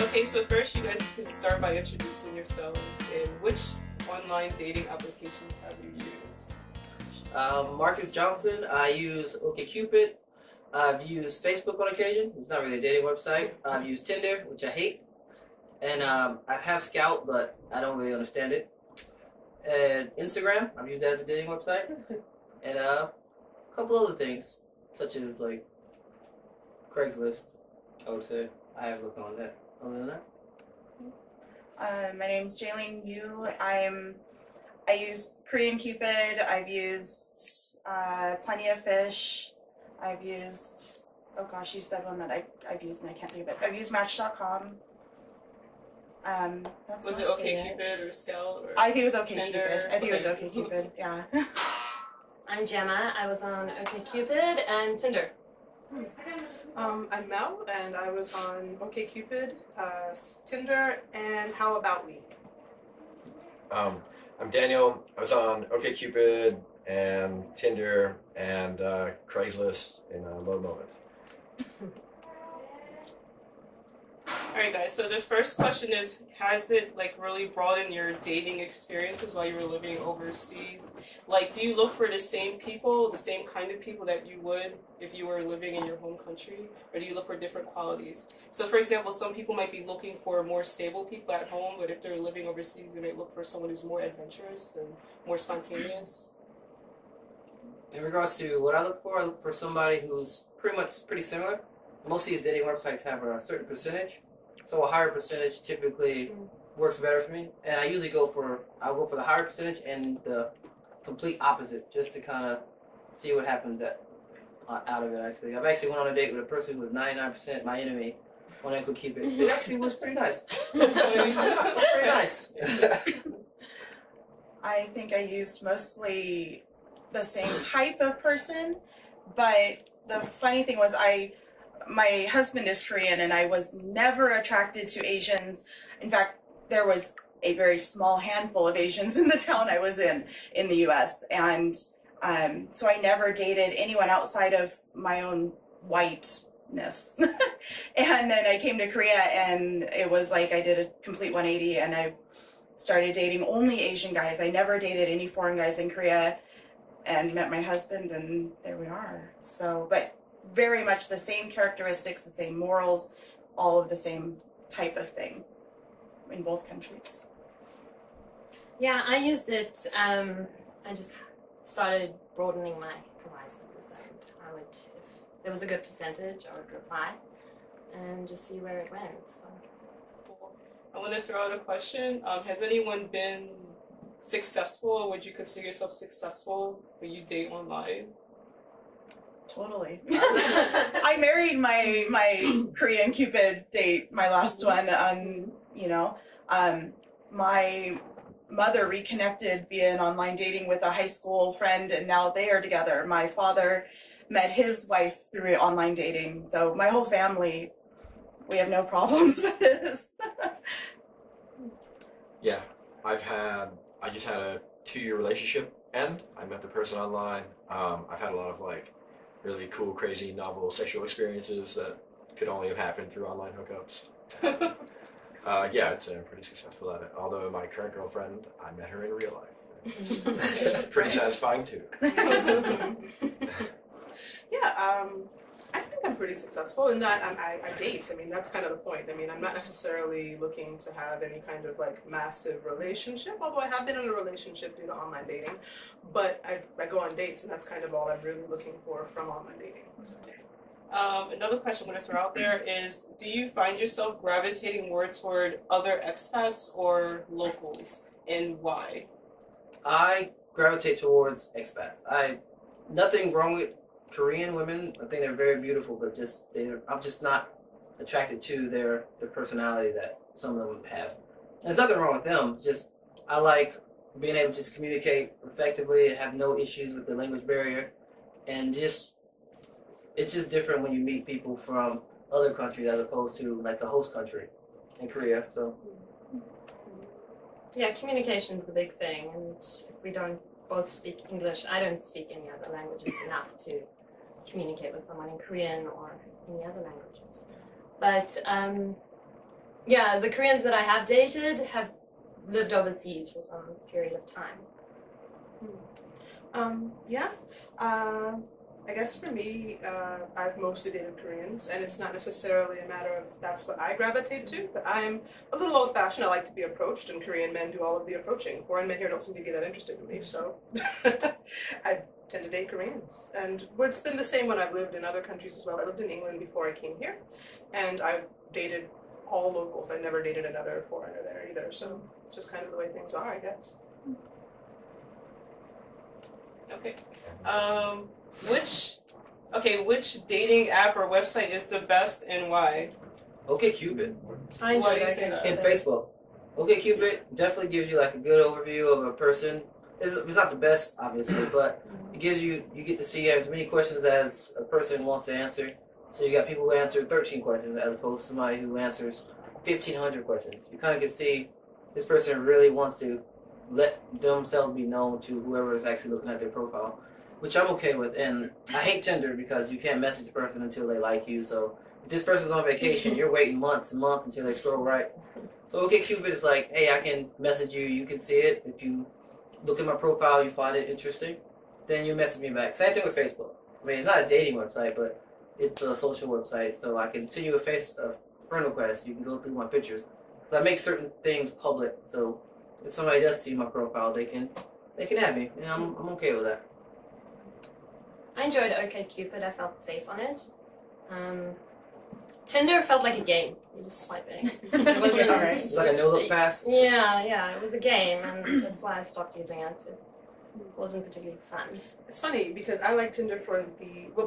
Okay, so first you guys can start by introducing yourselves and which online dating applications have you used? Marcus Johnson. I use OkCupid. I've used Facebook on occasion. It's not really a dating website. I've used Tinder, which I hate. And I have Scout, but I don't really understand it. And Instagram, I've used that as a dating website. And a couple other things, such as like Craigslist, I would say. I have looked on that. Other than that. My name's Jaylene Yu. I use Korean Cupid. I've used Plenty of Fish. I've used, oh gosh, you said one that I've used and I can't think of it. I've used Match.com. That's Was it OkCupid or Scout? Or I think it was OkCupid. Tinder? I think it was OkCupid, yeah. I'm Gemma. I was on OkCupid and Tinder. I'm Mel, and I was on OkCupid, Tinder, and How About We? I'm Daniel. I was on OkCupid and Tinder and Craigslist in a low moment. Alright guys, so the first question is, has it like really broadened your dating experiences while you were living overseas? Like, do you look for the same people, the same kind of people that you would if you were living in your home country? Or do you look for different qualities? So for example, some people might be looking for more stable people at home, but if they're living overseas, they might look for someone who's more adventurous and more spontaneous. In regards to what I look for somebody who's pretty similar. Most of these dating websites have a certain percentage. So a higher percentage typically works better for me, and I'll go for the higher percentage and the complete opposite, just to kind of see what happens out of it. Actually, I've actually went on a date with a person who was 99% my enemy on OkCupid. It actually was pretty nice. Very nice. I think I used mostly the same type of person, but the funny thing was my husband is Korean, and I was never attracted to Asians. In fact, there was a very small handful of Asians in the town I was in the U.S., and so I never dated anyone outside of my own whiteness. And then I came to Korea, and it was like I did a complete 180, and I started dating only Asian guys. I never dated any foreign guys in Korea, and met my husband, and there we are. So, but very much the same characteristics, the same morals, all of the same type of thing in both countries. Yeah, I used it. I just started broadening my horizons, and I would, if there was a good percentage, I would reply and just see where it went. So. I want to throw out a question. Has anyone been successful, or would you consider yourself successful when you date online? Totally. I married my Korean Cupid date, my last one, my mother reconnected via online dating with a high school friend, and now they are together. My father met his wife through online dating. So my whole family, we have no problems with this. Yeah, I just had a 2-year relationship end. I met the person online. I've had a lot of like really cool, crazy, novel sexual experiences that could only have happened through online hookups. Yeah, I'd say I'm pretty successful at it. Although my current girlfriend, I met her in real life. It's pretty satisfying too. Yeah, I think I'm pretty successful in that I date. I mean, that's kind of the point. I mean, I'm not necessarily looking to have any kind of like massive relationship, although I have been in a relationship due to online dating. But I go on dates, and that's kind of all I'm really looking for from online dating. Another question I'm going to throw out there is, do you find yourself gravitating more toward other expats or locals, and why? I gravitate towards expats. Nothing wrong with Korean women. I think they're very beautiful, but I'm just not attracted to their personality that some of them have. And there's nothing wrong with them. It's just I like being able to just communicate effectively and have no issues with the language barrier, and it's just different when you meet people from other countries as opposed to like a host country in Korea. So Yeah, communication is the big thing, and if we don't both speak English, I don't speak any other languages enough to communicate with someone in Korean or any other languages. But yeah, the Koreans that I have dated have lived overseas for some period of time. Yeah. I guess for me, I've mostly dated Koreans, and it's not necessarily a matter of that's what I gravitate to, but I'm a little old-fashioned. I like to be approached, and Korean men do all of the approaching. Foreign men here don't seem to be that interested in me, so I tend to date Koreans. And it's been the same when I've lived in other countries as well. I lived in England before I came here, and I've dated all locals. I never dated another foreigner there either, so it's just kind of the way things are, I guess. Okay. Which dating app or website is the best and why? OkCupid I Why enjoyed do you say that? and Facebook. OkCupid definitely gives you like a good overview of a person. It's not the best, obviously, but it gives you get to see as many questions as a person wants to answer. So you got people who answer 13 questions as opposed to somebody who answers 1,500 questions. You kind of can see this person really wants to let themselves be known to whoever is actually looking at their profile, which I'm okay with. And I hate Tinder because you can't message the person until they like you. So if this person's on vacation, you're waiting months and months until they scroll right. So OkCupid is like, hey, I can message you. You can see it. If you look at my profile, you find it interesting, then you message me back. Same thing with Facebook. I mean, it's not a dating website, but it's a social website. So I can send you a friend request. You can go through my pictures. But I make certain things public. So if somebody does see my profile, they can add me, and I'm okay with that. I enjoyed OkCupid. I felt safe on it. Tinder felt like a game. You're just swiping. It wasn't. Yeah, right. It's like a no-look pass. Yeah, it was a game, and that's why I stopped using it. It wasn't particularly fun. It's funny because I like Tinder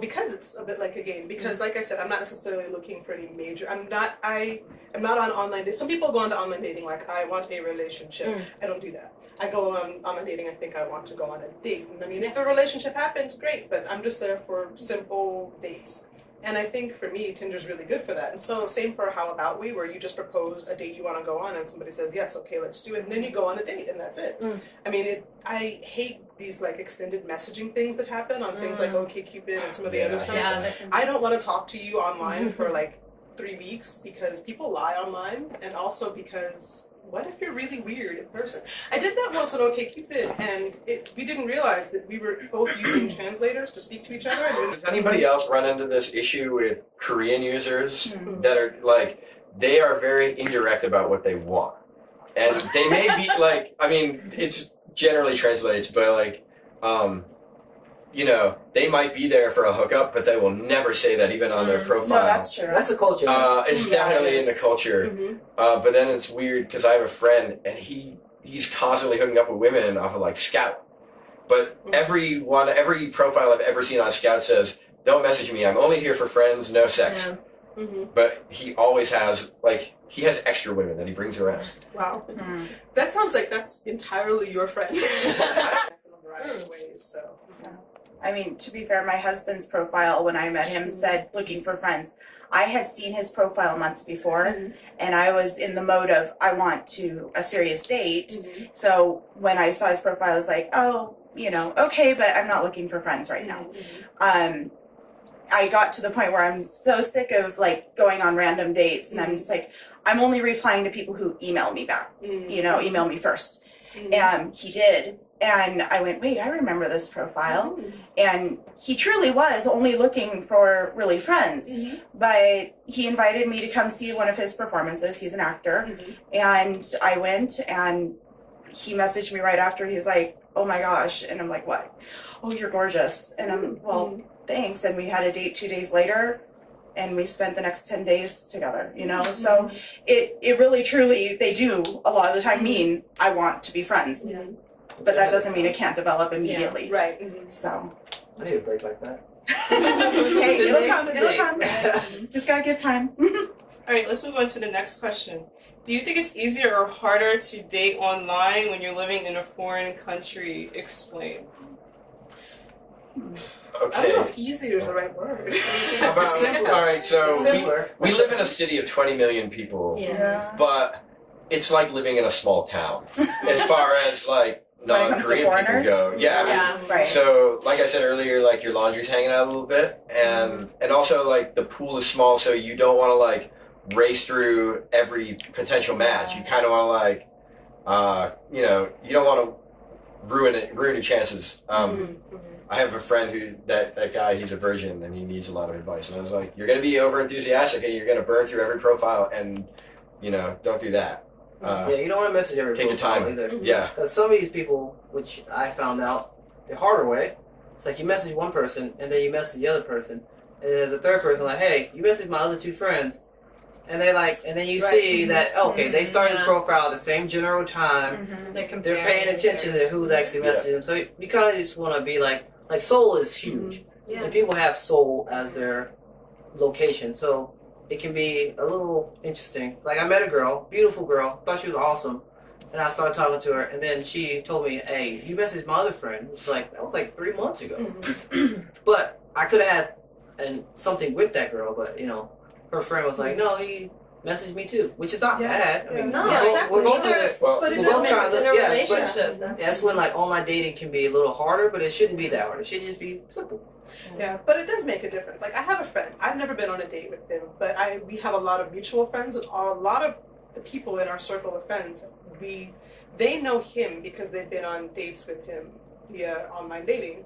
because it's a bit like a game. Because like I said, I'm not necessarily looking for any major. I'm not on online dating. Some people go on to online dating like I want a relationship. I don't do that. I go on online dating. I think I want to go on a date. And I mean, if a relationship happens, great. But I'm just there for simple dates. And I think for me, Tinder's really good for that. And so same for How About We, where you just propose a date you want to go on, and somebody says yes, okay, let's do it, and then you go on a date, and that's it. I mean, I hate these like extended messaging things that happen on things like OkCupid and some of the other sites. I don't want to talk to you online for like 3 weeks because people lie online, and also because what if you're really weird in person? I did that once on OkCupid, and we didn't realize that we were both using translators to speak to each other. Does anybody else run into this issue with Korean users that are like, they are very indirect about what they want? And they may be like, I mean, it's generally translates, but like, you know, they might be there for a hookup, but they will never say that even on their profile. No, that's true. That's the culture. It's definitely in the culture. But then it's weird because I have a friend and he's constantly hooking up with women off of like Scout. But every profile I've ever seen on Scout says, "Don't message me. I'm only here for friends, no sex." Yeah. But he always has he has extra women that he brings around. Wow, that sounds like that's entirely your friend. In a variety of ways, so. I mean, to be fair, my husband's profile when I met him said looking for friends. I had seen his profile months before, and I was in the mode of I want a serious date. So when I saw his profile, I was like, oh, you know, okay, but I'm not looking for friends right now. I got to the point where I'm so sick of like going on random dates, and I'm just like, I'm only replying to people who email me back. You know, email me first. And he did. And I went, wait, I remember this profile. And he truly was only looking for really friends. But he invited me to come see one of his performances. He's an actor. And I went, and he messaged me right after. He's like, oh my gosh. And I'm like, what? Oh, you're gorgeous. And I'm, well, thanks. And we had a date 2 days later. And we spent the next 10 days together, you know? So it really, truly, they do a lot of the time mean, I want to be friends. But that doesn't mean it can't develop immediately. Right. So. I need a break like that. Hey, it'll come. Just gotta give time. All right, let's move on to the next question. Do you think it's easier or harder to date online when you're living in a foreign country? Explain. I don't know if easier is the right word. All right, so Simpler. we live in a city of 20 million people, but it's like living in a small town as far as like non-Korean people go. Right. So, like I said earlier, like your laundry's hanging out a little bit, and also like the pool is small, so you don't want to like race through every potential match. You kind of want to like, you know, you don't want to ruin your chances. I have a friend who that guy, he's a virgin and he needs a lot of advice. And I was like, you're going to be over enthusiastic and you're going to burn through every profile, and you know, don't do that. Yeah, you don't want to message every Take your profile time. either. Yeah. Because some of these people, which I found out the harder way, it's like you message one person and then you message the other person, and there's a third person like, hey, you messaged my other two friends, and they like, and then you see that okay, they started the profile at the same general time. They're paying attention to who's actually messaging them, so you kind of just want to be like Seoul is huge, and people have Seoul as their location, so it can be a little interesting. Like I met a girl, beautiful girl, thought she was awesome, and I started talking to her, and then she told me, "Hey, you messaged my other friend." It's like that was like 3 months ago, but I could have had something with that girl, but you know, her friend was like, "No, he messaged me too," which is not bad. I mean, we're both in this. But it we're does both make trying it to in a relationship. That's when like online dating can be a little harder, but it shouldn't be that hard. It should just be simple. Yeah, but it does make a difference. Like I have a friend. I've never been on a date with him, but we have a lot of mutual friends, and a lot of the people in our circle of friends, they know him because they've been on dates with him via online dating,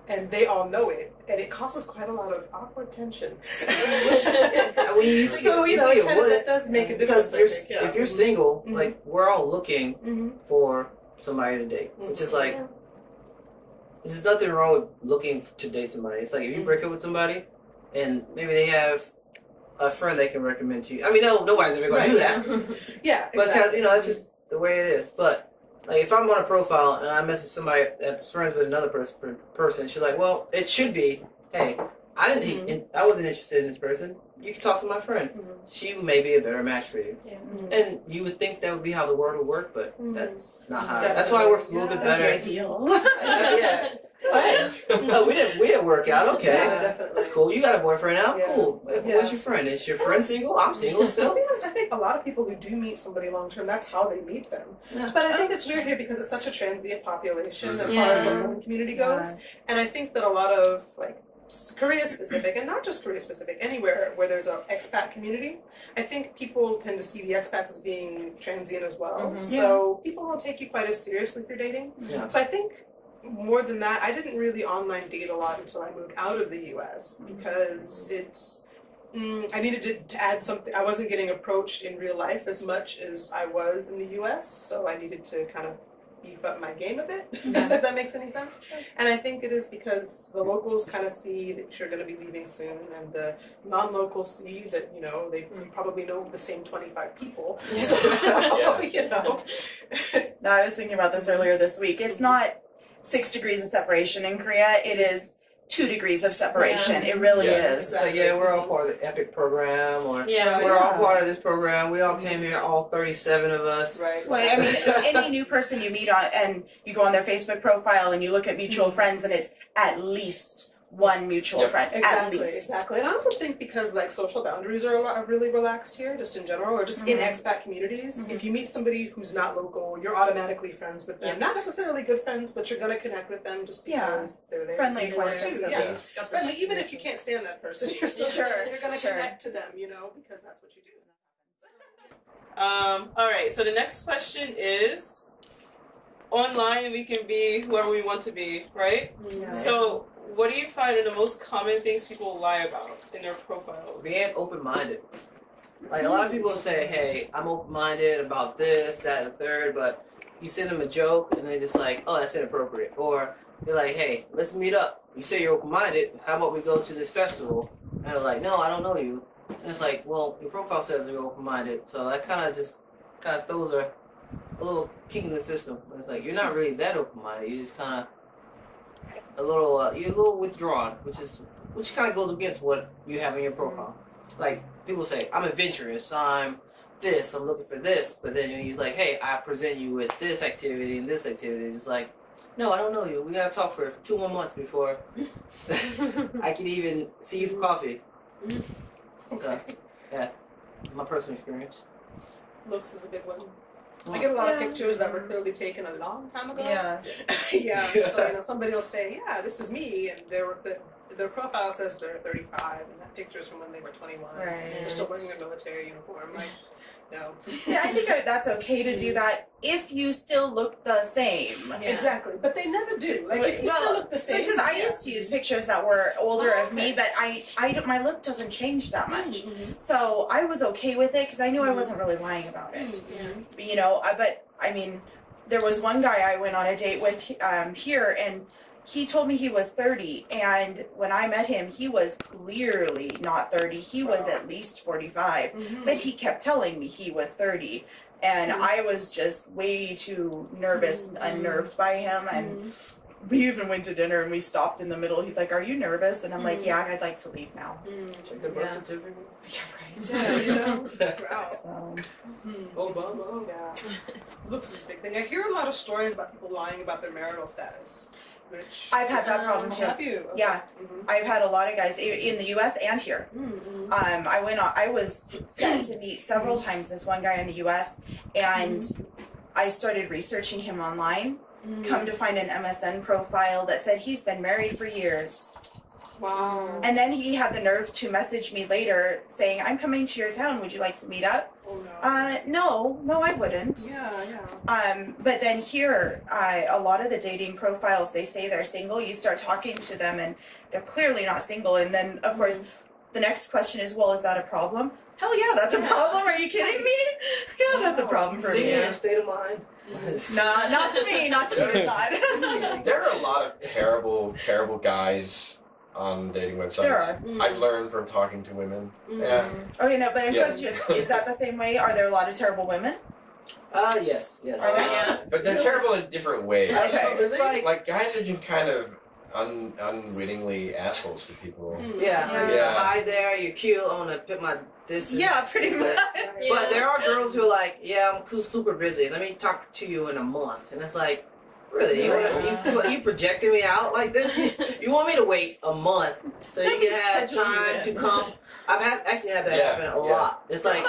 and they all know it, and it causes quite a lot of awkward tension. So you know, that does make a difference. Because if you're single, like we're all looking for somebody to date, which is like. There's nothing wrong with looking to date somebody. It's like if you break up with somebody, and maybe they have a friend they can recommend to you. I mean, nobody's ever going to do that. Yeah, but because you know that's just the way it is. But like if I'm on a profile and I message somebody that's friends with another person, she's like, "Well, it should be, hey, I wasn't interested in this person. You can talk to my friend. She may be a better match for you." And you would think that would be how the world would work, but that's not how. That's why it works a little bit better. Ideal. No, we didn't work out. Okay, Yeah, that's cool. You got a boyfriend now. Yeah. Cool. What's your friend? Is your friend single? I'm single To still. be honest, I think a lot of people who do meet somebody long term, that's how they meet them. Yeah. But I think it's weird here because it's such a transient population as far as the foreign community goes, and I think that a lot of like Korea specific, and not just Korea specific, anywhere where there's an expat community, I think people tend to see the expats as being transient as well. So people don't take you quite as seriously if you're dating. Yeah. So I think more than that, I didn't really online date a lot until I moved out of the US because it's I needed to add something. I wasn't getting approached in real life as much as I was in the US, so I needed to kind of beef up my game a bit, if that makes any sense. And I think it is because the locals kind of see that you're going to be leaving soon, and the non-locals see that, you know, they probably know the same 25 people. So, you know. No, I was thinking about this earlier this week. It's not 6 degrees of separation in Korea. It is 2 degrees of separation. It really is. So yeah, we're all part of the EPIC program, or Yeah. we're all part of this program. We all came here, all 37 of us. Right. Well, I mean, any new person you meet on, and you go on their Facebook profile and you look at mutual friends, and it's at least one mutual friend. Exactly, at least. exactly. And I also think because like social boundaries are really relaxed here, just in general, or just in expat communities. If you meet somebody who's not local, you're automatically friends with them. Not necessarily good friends, but you're gonna connect with them just because they're there. Friendly acquaintances. Yeah, friendly. Even if you can't stand that person, you're still you're gonna connect to them, you know, because that's what you do. All right. So the next question is: online, we can be whoever we want to be, right? Yeah. So, what do you find are the most common things people lie about in their profiles? Being open-minded. Like a lot of people say, "Hey, I'm open-minded about this, that, and the third," but you send them a joke and they're just like, "Oh, that's inappropriate," or they're like, "Hey, let's meet up. You say you're open-minded. How about we go to this festival?" And they're like, "No, I don't know you." And it's like, well, your profile says you're open-minded, so that kind of throws a little kick in the system. It's like you're not really that open-minded. You just kind of you're a little withdrawn, which kind of goes against what you have in your profile. Like people say, I'm adventurous, I'm looking for this, but then you're like, hey, I present you with this activity and this activity. It's like, no, I don't know you. We gotta talk for 2 more months before I can even see you for coffee. So, yeah, my personal experience. Looks is a big one. I get a lot of pictures that were clearly taken a long time ago. Yeah. Yeah. So you know, somebody will say, "Yeah, this is me," and their profile says they're 35, and that picture's from when they were 21. Right. They're still wearing their military uniform. Like, no. See, I think that's okay to do that if you still look the same. Yeah. Exactly, but they never do. Like, if you still look the same. Because I used to use pictures that were older of me, but my look doesn't change that much. So I was okay with it because I knew I wasn't really lying about it. You know, but I mean, there was one guy I went on a date with here, and he told me he was 30, and when I met him, he was clearly not 30. He was at least 45, but he kept telling me he was 30, and I was just way too nervous, unnerved by him, and we even went to dinner, and we stopped in the middle. He's like, "Are you nervous?" And I'm like, "Yeah, I'd like to leave now." Check the birth certificate. Yeah, right. Yeah, you know? Wow. So, Obama. Yeah. Looks is a big thing. I hear a lot of stories about people lying about their marital status. Which I've had that problem too. Have you? Okay. Yeah. I've had a lot of guys in the U.S. and here. I was set to meet several times this one guy in the U.S. and I started researching him online. Come to find an MSN profile that said he's been married for years. Wow. And then he had the nerve to message me later saying, "I'm coming to your town. Would you like to meet up?" Oh no. No, I wouldn't. Yeah. But then here, a lot of the dating profiles, they say they're single. You start talking to them and they're clearly not single. And then, of course, the next question is, well, is that a problem? Hell yeah, that's a problem. Are you kidding me? Yeah, that's a problem for See, me. in a state of mind. Nah, not to me. Not to me, it's not. There are a lot of terrible, terrible guys on dating websites. There are. I've learned from talking to women. Yeah. Okay, no, but Yeah. is that the same way? Are there a lot of terrible women? Yes. Are there? Yeah. But they're terrible in different ways. Okay. It's Like guys are just kind of unwittingly assholes to people. Yeah. Yeah. Hi there, you're cute. I want to put my this. Yeah, pretty much. But there are girls who are like, yeah, I'm super busy. Let me talk to you in a month. And it's like, really? You projecting me out like this? You want me to wait a month so you can have time to come? I've actually had that happen a lot. It's like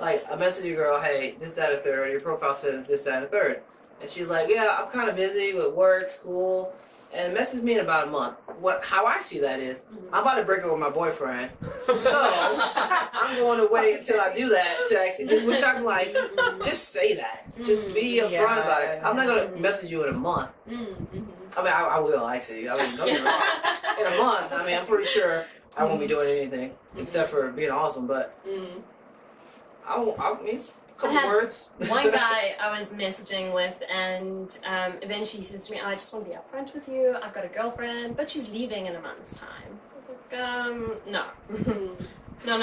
I message a girl, hey, this, that, and third. Your profile says this, that, and third. And she's like, yeah, I'm kind of busy with work, school. And message me in about a month. How I see that is, I'm about to break up with my boyfriend, so I'm going to wait until I do that to actually do. Which I'm like, just say that, just be upfront about it. I'm not gonna message you in a month. I mean, I will actually. I mean, don't get me wrong. In a month, I mean, I'm pretty sure I won't be doing anything except for being awesome. But I mean, a couple words. One guy I was messaging with, and eventually he says to me, "Oh, I just want to be upfront with you. I've got a girlfriend, but she's leaving in a month's time." So I was like, no. No. I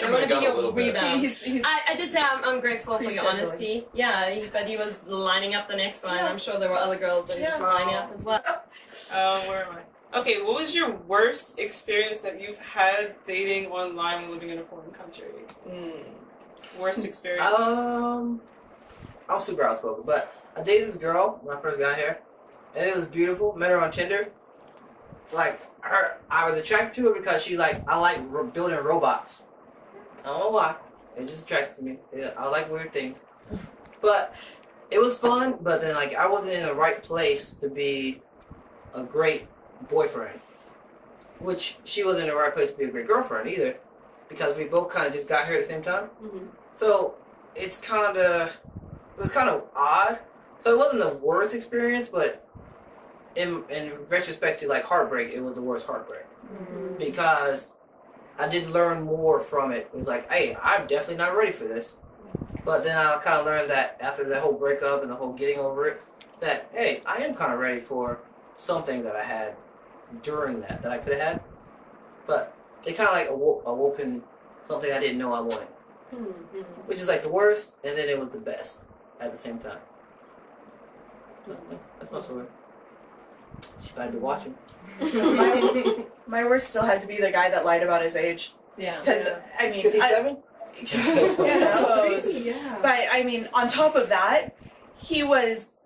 don't want to be your rebound. I did say I'm grateful for your honesty. Yeah, but he was lining up the next one. I'm sure there were other girls that he was lining up as well. Where am I? Okay, what was your worst experience that you've had dating online when living in a foreign country? Worst experience? I'm super outspoken, but I dated this girl when I first got here, and it was beautiful. Met her on Tinder. Like I was attracted to her because she's like, I like building robots. I don't know why. It just attracted to me. Yeah, I like weird things. But it was fun, but then like I wasn't in the right place to be a great boyfriend. Which she wasn't in the right place to be a great girlfriend either. Because we both kind of just got here at the same time. So it was kind of odd. So it wasn't the worst experience, but in retrospect to like heartbreak, it was the worst heartbreak. Because I did learn more from it. It was like, hey, I'm definitely not ready for this. But then I kind of learned that after the whole breakup and the whole getting over it, that, hey, I am kind of ready for something that I had during that I could have had. But it kind of like awoken something I didn't know I wanted. Which is like the worst, and then it was the best at the same time. So, yeah, that's my story. She might be watching. My worst still had to be the guy that lied about his age. Yeah. Because, I mean... 57? But, I mean, on top of that, he was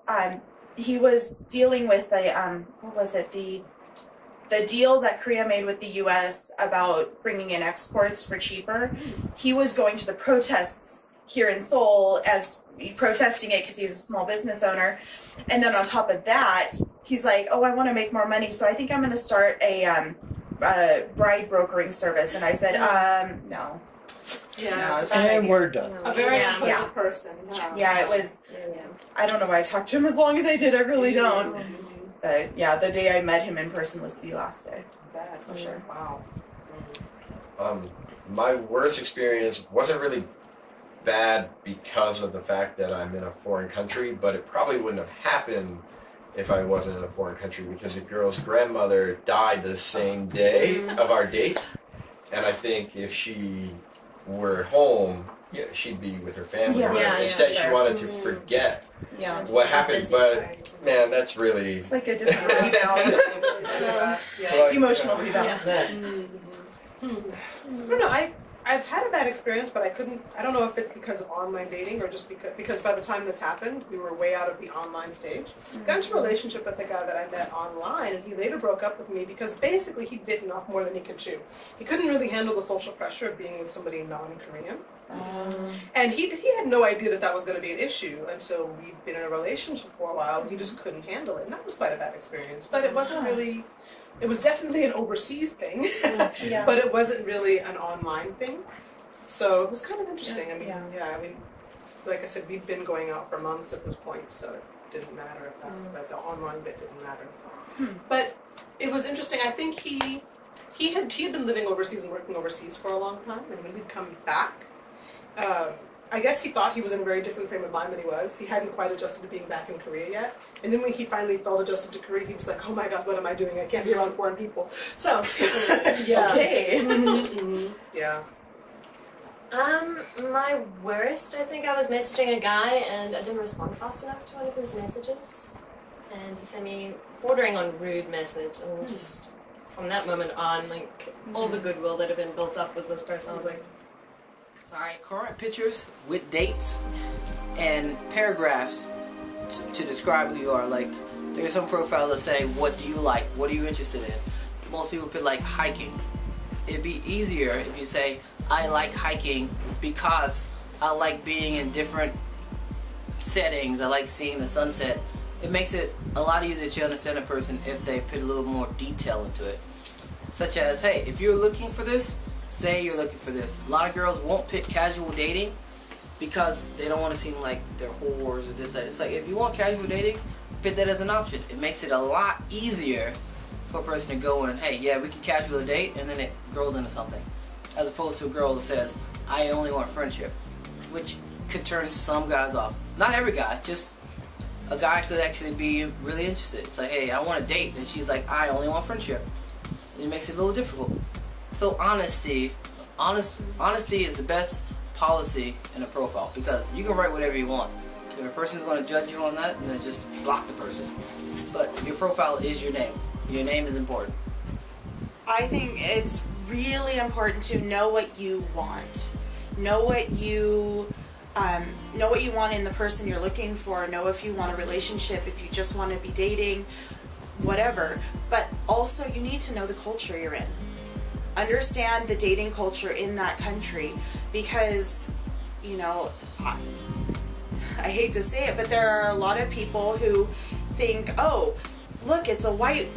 dealing with the deal that Korea made with the U.S. about bringing in exports for cheaper. He was going to the protests here in Seoul as protesting it because he's a small business owner. And then on top of that, he's like, oh, I want to make more money, so I think I'm going to start a bride brokering service. And I said, no. Yeah, And we're done. a very Yeah. impulsive person. Yeah, it was, I don't know why I talked to him as long as I did, I really don't. But yeah, the day I met him in person was the last day. For sure. Wow. My worst experience wasn't really bad because of the fact that I'm in a foreign country, but it probably wouldn't have happened if I wasn't in a foreign country because the girl's grandmother died the same day of our date, and I think if she were home, yeah, she'd be with her family. Yeah. Yeah, Instead, she sure. wanted to forget Yeah. what happened, but man, that's really It's like a different rebound. like, Emotional rebound. I don't know. I've had a bad experience, but I don't know if it's because of online dating or just because by the time this happened, we were way out of the online stage. Got into a relationship with a guy that I met online, and he later broke up with me because basically he'd bitten off more than he could chew. He couldn't really handle the social pressure of being with somebody non-Korean. And he had no idea that was going to be an issue until we'd been in a relationship for a while, and he just couldn't handle it. And that was quite a bad experience. But it wasn't really... It was definitely an overseas thing, Yeah. but it wasn't really an online thing. So it was kind of interesting. Yes, I mean, yeah. I mean, like I said, we'd been going out for months at this point, so it didn't matter if that the online bit didn't matter. But it was interesting. I think he had been living overseas and working overseas for a long time, and when he'd come back, I guess he thought he was in a very different frame of mind than he was. He hadn't quite adjusted to being back in Korea yet. And then when he finally felt adjusted to Korea, he was like, oh my God, what am I doing? I can't be around foreign people. So, yeah. Okay. Yeah. My worst, I think I was messaging a guy and I didn't respond fast enough to one of his messages. And he sent me bordering on rude message, and just from that moment on, like, all the goodwill that had been built up with this person, I was like, sorry. Current pictures with dates and paragraphs to describe who you are. Like, there's some profiles that say, what do you like? What are you interested in? Most people put like hiking. It'd be easier if you say, I like hiking because I like being in different settings. I like seeing the sunset. It makes it a lot easier to understand a person if they put a little more detail into it. Such as, hey, if you're looking for this, say you're looking for this. A lot of girls won't pick casual dating because they don't want to seem like they're whores or this, that. It's like, if you want casual dating, pick that as an option. It makes it a lot easier for a person to go in, hey, yeah, we can casually date, and then it grows into something. As opposed to a girl that says, I only want friendship, which could turn some guys off. Not every guy, just a guy could actually be really interested. It's like, hey, I want a date, and she's like, I only want friendship. And it makes it a little difficult. So honesty is the best policy in a profile, because you can write whatever you want. If a person's going to judge you on that, then just block the person. But your profile is your name. Your name is important. I think it's really important to know what you want. Know what you want in the person you're looking for. Know if you want a relationship, if you just want to be dating, whatever. But also you need to know the culture you're in. Understand the dating culture in that country, because, you know, I hate to say it, but there are a lot of people who think, oh, look, it's a white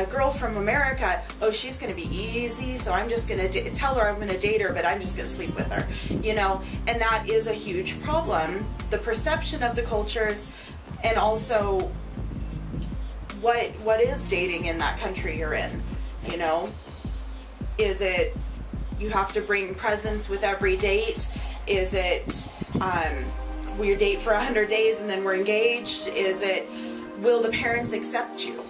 girl from America. Oh, she's going to be easy, so I'm just going to tell her I'm going to date her, but I'm just going to sleep with her. You know, and that is a huge problem. The perception of the cultures, and also what is dating in that country you're in, you know? Is it you have to bring presents with every date? Is it we date for 100 days and then we're engaged? Is it, will the parents accept you?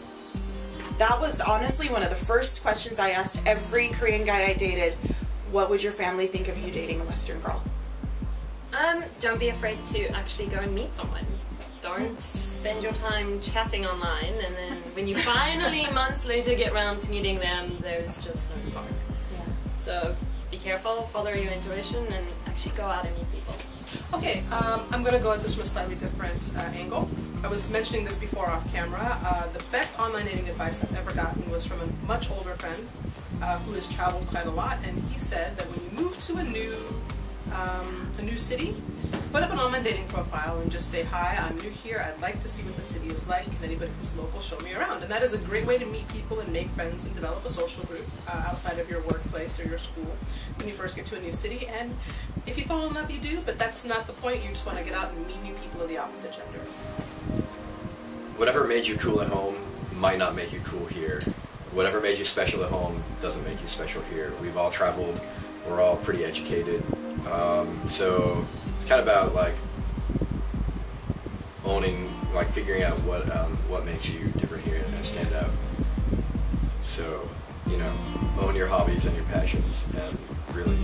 That was honestly one of the first questions I asked every Korean guy I dated. What would your family think of you dating a Western girl? Don't be afraid to actually go and meet someone. Don't spend your time chatting online, and then when you finally months later get around to meeting them, there's just no spark. Yeah. So be careful, follow your intuition, and actually go out and meet people. Okay, I'm going to go at this from a slightly different angle. I was mentioning this before off camera. The best online dating advice I've ever gotten was from a much older friend who has traveled quite a lot, and he said that when you move to a new a new city, put up an online dating profile and just say, hi, I'm new here, I'd like to see what the city is like, and anybody who's local show me around. And that is a great way to meet people and make friends and develop a social group outside of your workplace or your school when you first get to a new city. And if you fall in love, you do, but that's not the point. You just want to get out and meet new people of the opposite gender. Whatever made you cool at home might not make you cool here. Whatever made you special at home doesn't make you special here. We've all traveled, we're all pretty educated, so it's kind of about like owning, like figuring out what makes you different here and stand out. So, you know, own your hobbies and your passions and really